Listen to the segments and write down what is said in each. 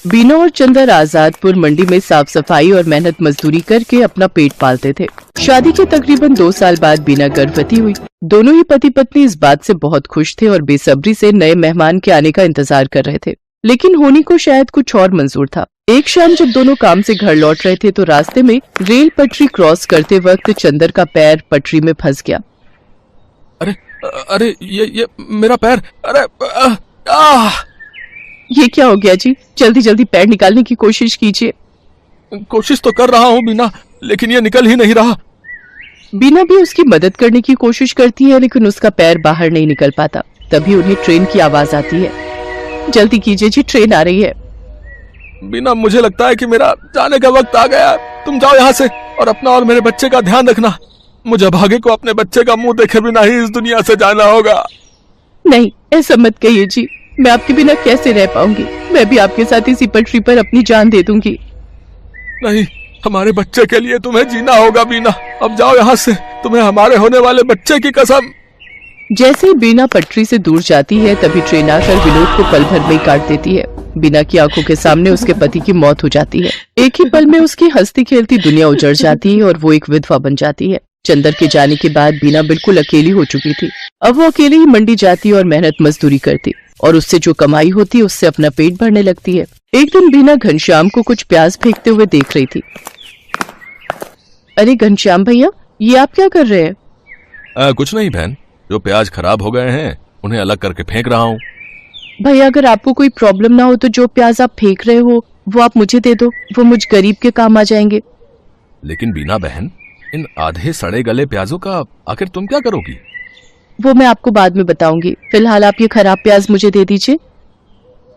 बीना और चंदर आजादपुर मंडी में साफ सफाई और मेहनत मजदूरी करके अपना पेट पालते थे। शादी के तकरीबन 2 साल बाद बीना गर्भवती हुई। दोनों ही पति पत्नी इस बात से बहुत खुश थे और बेसब्री से नए मेहमान के आने का इंतजार कर रहे थे, लेकिन होनी को शायद कुछ और मंजूर था। एक शाम जब दोनों काम से घर लौट रहे थे तो रास्ते में रेल पटरी क्रॉस करते वक्त चंदर का पैर पटरी में फंस गया। अरे अरे ये मेरा पैर, अरे ये क्या हो गया जी? जल्दी जल्दी पैर निकालने की कोशिश कीजिए। कोशिश तो कर रहा हूँ बीना, लेकिन ये निकल ही नहीं रहा। बीना भी उसकी मदद करने की कोशिश करती है, लेकिन उसका पैर बाहर नहीं निकल पाता। तभी उन्हें ट्रेन की आवाज आती है। जल्दी कीजिए जी, ट्रेन आ रही है। बीना, मुझे लगता है कि मेरा जाने का वक्त आ गया। तुम जाओ यहाँ से और अपना और मेरे बच्चे का ध्यान रखना। मुझे भागे को अपने बच्चे का मुंह देखे बिना ही इस दुनिया से जाना होगा। नहीं, ऐसा मत कहिए जी। मैं आपके बिना कैसे रह पाऊंगी? मैं भी आपके साथ इसी पटरी पर अपनी जान दे दूंगी। नहीं, हमारे बच्चे के लिए तुम्हें जीना होगा बीना। अब जाओ यहाँ से, तुम्हें हमारे होने वाले बच्चे की कसम। जैसे ही बीना पटरी से दूर जाती है तभी ट्रेन आकर विनोद को पल भर में ही काट देती है। बीना की आंखों के सामने उसके पति की मौत हो जाती है। एक ही पल में उसकी हंसती खेलती दुनिया उजड़ जाती है और वो एक विधवा बन जाती है। चंदर के जाने के बाद बीना बिल्कुल अकेली हो चुकी थी। अब वो अकेली ही मंडी जाती और मेहनत मजदूरी करती और उससे जो कमाई होती उससे अपना पेट भरने लगती है। एक दिन बीना घनश्याम को कुछ प्याज फेंकते हुए देख रही थी। अरे घनश्याम भैया, ये आप क्या कर रहे हैं? कुछ नहीं बहन, जो प्याज खराब हो गए हैं उन्हें अलग करके फेंक रहा हूँ। भैया, अगर आपको कोई प्रॉब्लम ना हो तो जो प्याज आप फेंक रहे हो वो आप मुझे दे दो, वो मुझ गरीब के काम आ जाएंगे। लेकिन बीना बहन, इन आधे सड़े गले प्याजों का आखिर तुम क्या करोगी? वो मैं आपको बाद में बताऊंगी। फिलहाल आप ये खराब प्याज मुझे दे दीजिए।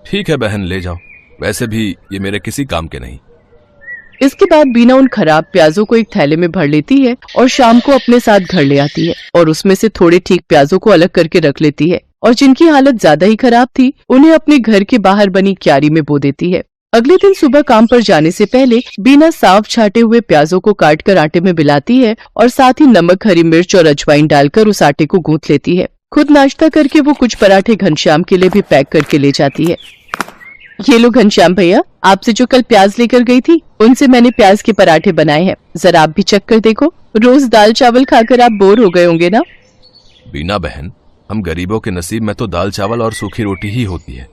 ठीक है बहन, ले जाओ। वैसे भी ये मेरे किसी काम के नहीं। इसके बाद बीना उन खराब प्याजों को एक थैले में भर लेती है और शाम को अपने साथ घर ले आती है और उसमें से थोड़े ठीक प्याजों को अलग करके रख लेती है और जिनकी हालत ज्यादा ही खराब थी उन्हें अपने घर के बाहर बनी क्यारी में बो देती है। अगले दिन सुबह काम पर जाने से पहले बीना साफ छाटे हुए प्याजों को काटकर आटे में मिलाती है और साथ ही नमक, हरी मिर्च और अजवाइन डालकर उस आटे को गूंथ लेती है। खुद नाश्ता करके वो कुछ पराठे घनश्याम के लिए भी पैक करके ले जाती है। ये लो घनश्याम भैया, आपसे जो कल प्याज लेकर गई थी उनसे मैंने प्याज के पराठे बनाए हैं, जरा आप भी चख कर देखो। रोज दाल चावल खाकर आप बोर हो गए होंगे ना? बीना बहन, हम गरीबों के नसीब में तो दाल चावल और सूखी रोटी ही होती है,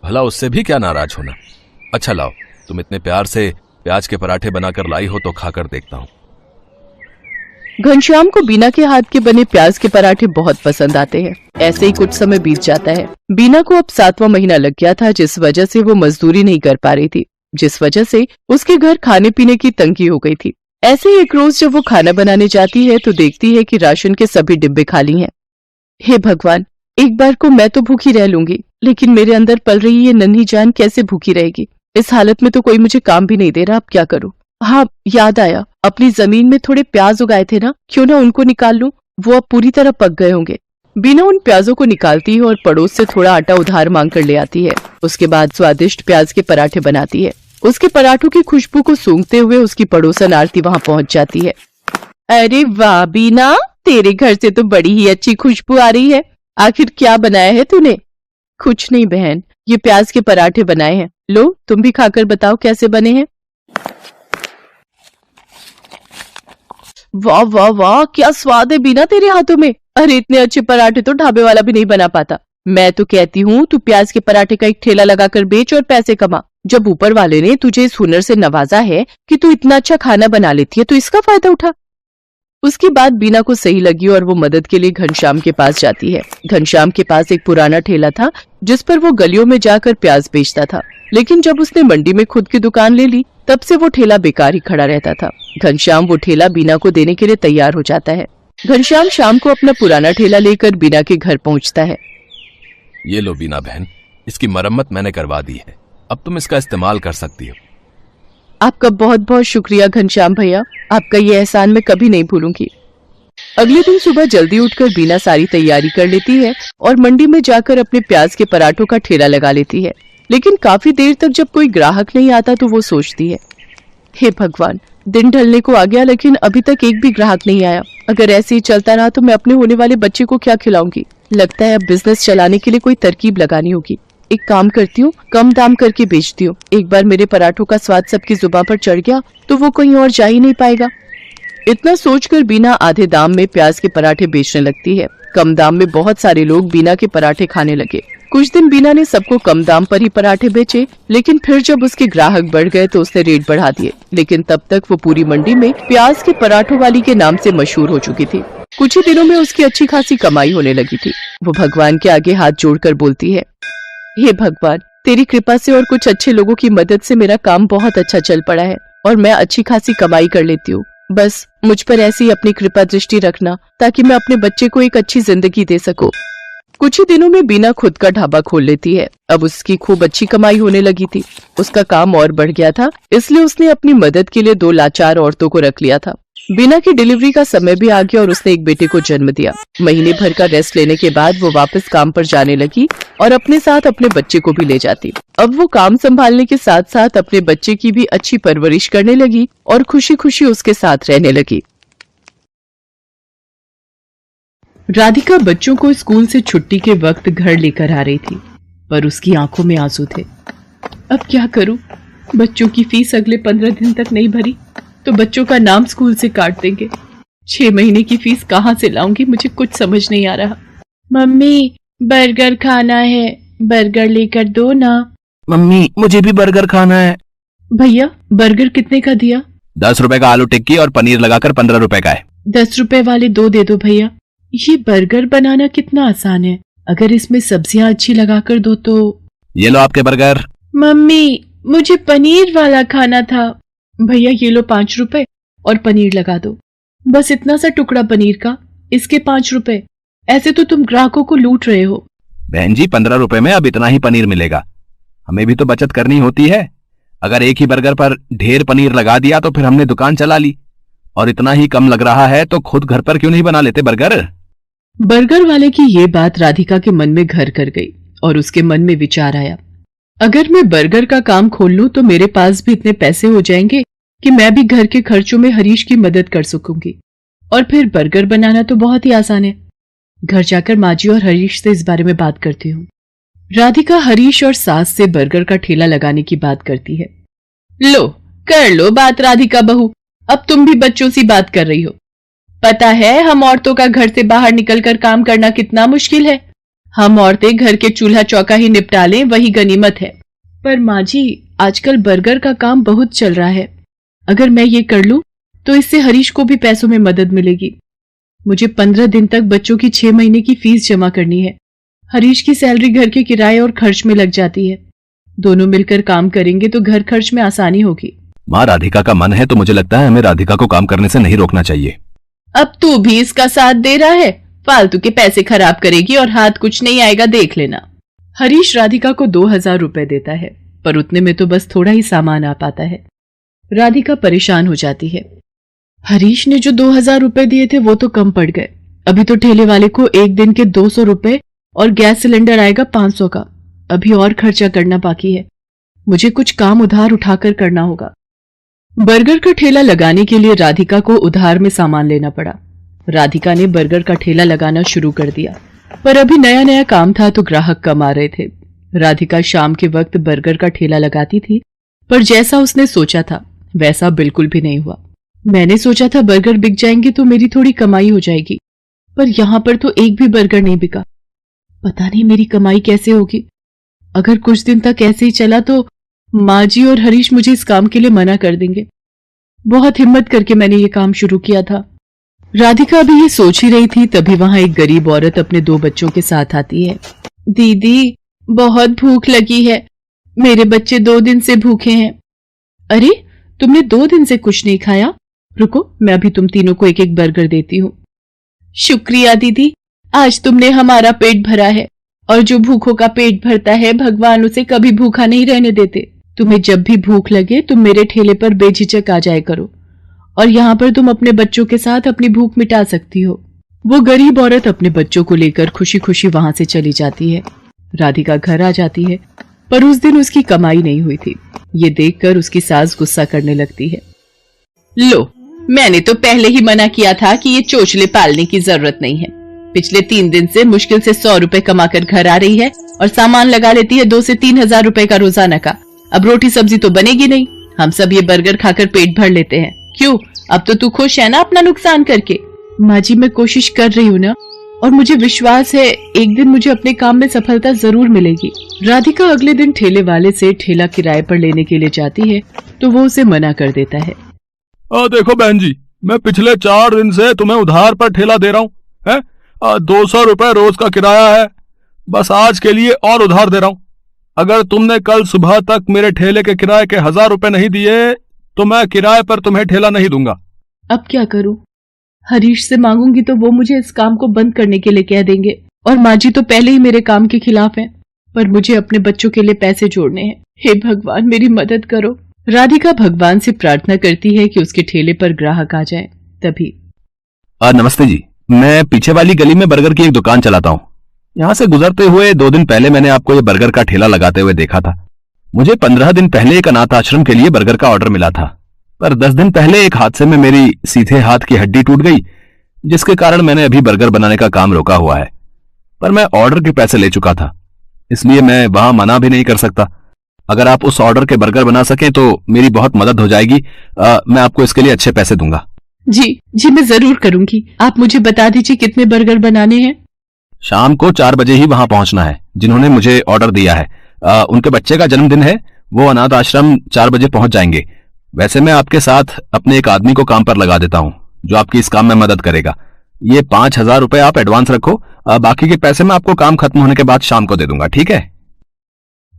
भला उससे भी क्या नाराज होना। अच्छा लाओ, तुम इतने प्यार से प्याज के पराठे बनाकर लाई हो तो खाकर देखता हूँ। घनश्याम को बीना के हाथ के बने प्याज के पराठे बहुत पसंद आते हैं। ऐसे ही कुछ समय बीत जाता है। बीना को अब 7वां महीना लग गया था, जिस वजह से वो मजदूरी नहीं कर पा रही थी, जिस वजह से उसके घर खाने पीने की तंगी हो गई थी। ऐसे ही एक रोज जब वो खाना बनाने जाती है तो देखती है कि राशन के सभी डिब्बे खाली हैं। हे भगवान, एक बार को मैं तो भूखी रह लूंगी, लेकिन मेरे अंदर पल रही ये नन्ही जान कैसे भूखी रहेगी? इस हालत में तो कोई मुझे काम भी नहीं दे रहा, अब क्या करूं? हाँ, याद आया, अपनी जमीन में थोड़े प्याज उगाए थे ना, क्यों ना उनको निकाल लूं, वो अब पूरी तरह पक गए होंगे। बीना उन प्याजों को निकालती है और पड़ोस से थोड़ा आटा उधार मांग कर ले आती है। उसके बाद स्वादिष्ट प्याज के पराठे बनाती है। उसके पराठों की खुशबू को सूंघते हुए उसकी पड़ोसन आरती वहाँ पहुँच जाती है। अरे वाह बीना, तेरे घर से तो बड़ी ही अच्छी खुशबू आ रही है। आखिर क्या बनाया है तूने? कुछ नहीं बहन, ये प्याज के पराठे बनाए हैं। लो, तुम भी खाकर बताओ कैसे बने हैं। वाह वाह वाह, क्या स्वाद है बीना तेरे हाथों में। अरे इतने अच्छे पराठे तो ढाबे वाला भी नहीं बना पाता। मैं तो कहती हूँ तू प्याज के पराठे का एक ठेला लगाकर बेच और पैसे कमा। जब ऊपर वाले ने तुझे इस हुनर से नवाजा है कि तू इतना अच्छा खाना बना लेती है तो इसका फायदा उठा। उसकी बात बीना को सही लगी और वो मदद के लिए घनश्याम के पास जाती है। घनश्याम के पास एक पुराना ठेला था जिस पर वो गलियों में जाकर प्याज बेचता था, लेकिन जब उसने मंडी में खुद की दुकान ले ली तब से वो ठेला बेकार ही खड़ा रहता था। घनश्याम वो ठेला बीना को देने के लिए तैयार हो जाता है। घनश्याम शाम को अपना पुराना ठेला लेकर बीना के घर पहुंचता है। ये लो बीना बहन, इसकी मरम्मत मैंने करवा दी है, अब तुम इसका इस्तेमाल कर सकती हो। आपका बहुत बहुत शुक्रिया घनश्याम भैया, आपका ये एहसान मैं कभी नहीं भूलूंगी। अगले दिन सुबह जल्दी उठकर बीना सारी तैयारी कर लेती है और मंडी में जाकर अपने प्याज के पराठों का ठेला लगा लेती है। लेकिन काफी देर तक जब कोई ग्राहक नहीं आता तो वो सोचती है, हे भगवान, दिन ढलने को आ गया लेकिन अभी तक एक भी ग्राहक नहीं आया। अगर ऐसे ही चलता रहा तो मैं अपने होने वाले बच्चे को क्या खिलाऊंगी? लगता है अब बिजनेस चलाने के लिए कोई तरकीब लगानी होगी। एक काम करती हूँ, कम दाम करके बेचती हूँ। एक बार मेरे पराठों का स्वाद सबकी जुबान पर चढ़ गया तो वो कहीं और जा ही नहीं पाएगा। इतना सोचकर बीना आधे दाम में प्याज के पराठे बेचने लगती है। कम दाम में बहुत सारे लोग बीना के पराठे खाने लगे। कुछ दिन बीना ने सबको कम दाम पर ही पराठे बेचे, लेकिन फिर जब उसके ग्राहक बढ़ गए तो उसने रेट बढ़ा दिए। लेकिन तब तक वो पूरी मंडी में प्याज के पराठों वाली के नाम से मशहूर हो चुकी थी। कुछ ही दिनों में उसकी अच्छी खासी कमाई होने लगी थी। वो भगवान के आगे हाथ जोड़कर बोलती है, हे भगवान, तेरी कृपा से और कुछ अच्छे लोगों की मदद से मेरा काम बहुत अच्छा चल पड़ा है और मैं अच्छी खासी कमाई कर लेती हूँ। बस मुझ पर ऐसी ही अपनी कृपा दृष्टि रखना ताकि मैं अपने बच्चे को एक अच्छी जिंदगी दे सकूं। कुछ ही दिनों में बीना खुद का ढाबा खोल लेती है। अब उसकी खूब अच्छी कमाई होने लगी थी। उसका काम और बढ़ गया था, इसलिए उसने अपनी मदद के लिए 2 लाचार औरतों को रख लिया था। बीना की डिलीवरी का समय भी आ गया और उसने एक बेटे को जन्म दिया। महीने भर का रेस्ट लेने के बाद वो वापस काम पर जाने लगी और अपने साथ अपने बच्चे को भी ले जाती। अब वो काम संभालने के साथ साथ अपने बच्चे की भी अच्छी परवरिश करने लगी और खुशी खुशी उसके साथ रहने लगी। राधिका बच्चों को स्कूल से छुट्टी के वक्त घर लेकर आ रही थी, पर उसकी आंखों में आंसू थे। अब क्या करूं? बच्चों की फीस अगले 15 दिन तक नहीं भरी तो बच्चों का नाम स्कूल से काट देंगे। 6 महीने की फीस कहाँ से लाऊंगी? मुझे कुछ समझ नहीं आ रहा। मम्मी, बर्गर खाना है, बर्गर लेकर दो ना। मम्मी, मुझे भी बर्गर खाना है। भैया, बर्गर कितने का दिया? 10 रुपए का आलू टिक्की और पनीर लगाकर 15 रुपए का है। 10 रुपए वाले 2 दे दो भैया। ये बर्गर बनाना कितना आसान है, अगर इसमें सब्जियां अच्छी लगाकर दो तो। ये लो आपके बर्गर। मम्मी, मुझे पनीर वाला खाना था। भैया, ये लो 5 रुपए और पनीर लगा दो। बस इतना सा टुकड़ा पनीर का, इसके 5 रुपए। ऐसे तो तुम ग्राहकों को लूट रहे हो। बहन जी, 15 रुपए में अब इतना ही पनीर मिलेगा। हमें भी तो बचत करनी होती है। अगर एक ही बर्गर पर ढेर पनीर लगा दिया तो फिर हमने दुकान चला ली, और इतना ही कम लग रहा है तो खुद घर पर क्यों नहीं बना लेते बर्गर? बर्गर वाले की ये बात राधिका के मन में घर कर गई और उसके मन में विचार आया, अगर मैं बर्गर का काम खोल लूं तो मेरे पास भी इतने पैसे हो जाएंगे कि मैं भी घर के खर्चों में हरीश की मदद कर सकूंगी। और फिर बर्गर बनाना तो बहुत ही आसान है। घर जाकर माजी और हरीश से इस बारे में बात करती हूँ। राधिका हरीश और सास से बर्गर का ठेला लगाने की बात करती है। लो, कर लो बात राधिका बहू, अब तुम भी बच्चों सी बात कर रही हो। पता है हम औरतों का घर से बाहर निकलकर काम करना कितना मुश्किल है। हम औरतें घर के चूल्हा चौका ही निपटा लें, वही गनीमत है। पर माँ जी, आजकल बर्गर का काम बहुत चल रहा है। अगर मैं ये कर लूं तो इससे हरीश को भी पैसों में मदद मिलेगी। मुझे 15 दिन तक बच्चों की 6 महीने की फीस जमा करनी है। हरीश की सैलरी घर के किराए और खर्च में लग जाती है। दोनों मिलकर काम करेंगे तो घर खर्च में आसानी होगी। माँ, राधिका का मन है तो मुझे लगता है हमें राधिका को काम करने से नहीं रोकना चाहिए। अब तू भी इसका साथ दे रहा है? फालतू के पैसे खराब करेगी और हाथ कुछ नहीं आएगा, देख लेना। हरीश राधिका को 2000 रुपए देता है, पर उतने में तो बस थोड़ा ही सामान आ पाता है। राधिका परेशान हो जाती है। हरीश ने जो 2000 रुपए दिए थे वो तो कम पड़ गए। अभी तो ठेले वाले को एक दिन के 200 रुपए और गैस सिलेंडर आएगा 500 का। अभी और खर्चा करना बाकी है। मुझे कुछ काम उधार उठाकर करना होगा। बर्गर का ठेला लगाने के लिए राधिका को उधार में सामान लेना पड़ा। राधिका ने बर्गर का ठेला लगाना शुरू कर दिया, पर अभी नया नया काम था तो ग्राहक कम आ रहे थे। राधिका शाम के वक्त बर्गर का ठेला लगाती थी, पर जैसा उसने सोचा था वैसा बिल्कुल भी नहीं हुआ। मैंने सोचा था बर्गर बिक जाएंगे तो मेरी थोड़ी कमाई हो जाएगी, पर यहाँ पर तो एक भी बर्गर नहीं बिका। पता नहीं मेरी कमाई कैसे होगी। अगर कुछ दिन तक ऐसे ही चला तो माँ जी और हरीश मुझे इस काम के लिए मना कर देंगे। बहुत हिम्मत करके मैंने ये काम शुरू किया था। राधिका अभी ये सोच ही रही थी, तभी वहां एक गरीब औरत अपने 2 बच्चों के साथ आती है। दीदी, बहुत भूख लगी है, मेरे बच्चे 2 दिन से भूखे हैं। अरे, तुमने 2 दिन से कुछ नहीं खाया? रुको, मैं अभी तुम तीनों को एक एक बर्गर देती हूँ। शुक्रिया दीदी, आज तुमने हमारा पेट भरा है, और जो भूखों का पेट भरता है भगवान उसे कभी भूखा नहीं रहने देते। तुम्हें जब भी भूख लगे तुम मेरे ठेले पर बेझिझक आ जाया करो, और यहाँ पर तुम अपने बच्चों के साथ अपनी भूख मिटा सकती हो। वो गरीब औरत अपने बच्चों को लेकर खुशी खुशी वहां से चली जाती है। राधिका घर आ जाती है, पर उस दिन उसकी कमाई नहीं हुई थी। ये देखकर उसकी सास गुस्सा करने लगती है। लो, मैंने तो पहले ही मना किया था कि ये चोचले पालने की जरूरत नहीं है। पिछले 3 दिन से मुश्किल से 100 रुपए कमाकर घर आ रही है और सामान लगा लेती है 2 से 3 हजार रुपए का रोजाना का। अब रोटी सब्जी तो बनेगी नहीं, हम सब ये बर्गर खाकर पेट भर लेते हैं। क्यों, अब तो तू खुश है ना अपना नुकसान करके? माँ जी, मैं कोशिश कर रही हूँ ना, और मुझे विश्वास है एक दिन मुझे अपने काम में सफलता जरूर मिलेगी। राधिका अगले दिन ठेले वाले से ठेला किराए पर लेने के लिए जाती है तो वो उसे मना कर देता है। देखो बहन जी, मैं पिछले 4 दिन से तुम्हें उधार पर ठेला दे रहा हूँ, है 200 रुपए रोज का किराया है, बस आज के लिए और उधार दे रहा हूँ। अगर तुमने कल सुबह तक मेरे ठेले के किराए के 1000 रुपए नहीं दिए तो मैं किराए पर तुम्हें ठेला नहीं दूंगा। अब क्या करूं? हरीश से मांगूंगी तो वो मुझे इस काम को बंद करने के लिए कह देंगे, और माँ जी तो पहले ही मेरे काम के खिलाफ हैं, पर मुझे अपने बच्चों के लिए पैसे जोड़ने हैं। हे भगवान, मेरी मदद करो। राधिका भगवान से प्रार्थना करती है कि उसके ठेले पर ग्राहक आ जाए। तभी नमस्ते जी, मैं पीछे वाली गली में बर्गर की एक दुकान चलाता हूँ। यहाँ से गुजरते हुए 2 दिन पहले मैंने आपको ये बर्गर का ठेला लगाते हुए देखा था। मुझे 15 दिन पहले एक अनाथ आश्रम के लिए बर्गर का ऑर्डर मिला था, पर 10 दिन पहले एक हादसे में मेरी सीधे हाथ की हड्डी टूट गई, जिसके कारण मैंने अभी बर्गर बनाने का काम रोका हुआ है। पर मैं ऑर्डर के पैसे ले चुका था, इसलिए मैं वहां मना भी नहीं कर सकता। अगर आप उस ऑर्डर के बर्गर बना सकें तो मेरी बहुत मदद हो जाएगी। मैं आपको इसके लिए अच्छे पैसे दूंगा। जी मैं जरूर करूंगी। आप मुझे बता दीजिए कितने बर्गर बनाने हैं। शाम को 4 बजे ही वहां पहुंचना है। जिन्होंने मुझे ऑर्डर दिया है उनके बच्चे का जन्मदिन है, वो अनाथ आश्रम 4 बजे पहुंच जाएंगे। वैसे मैं आपके साथ अपने एक आदमी को काम पर लगा देता हूं जो आपकी इस काम में मदद करेगा। ये 5000 रुपए आप एडवांस रखो, बाकी के पैसे मैं आपको काम खत्म होने के बाद शाम को दे दूंगा, ठीक है?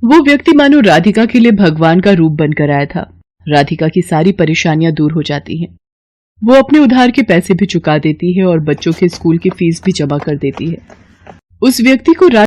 वो व्यक्ति मानो राधिका के लिए भगवान का रूप बनकर आया था। राधिका की सारी परेशानियां दूर हो जाती हैं। वो अपने उधार के पैसे भी चुका देती है और बच्चों के स्कूल की फीस भी जमा कर देती है। उस व्यक्ति को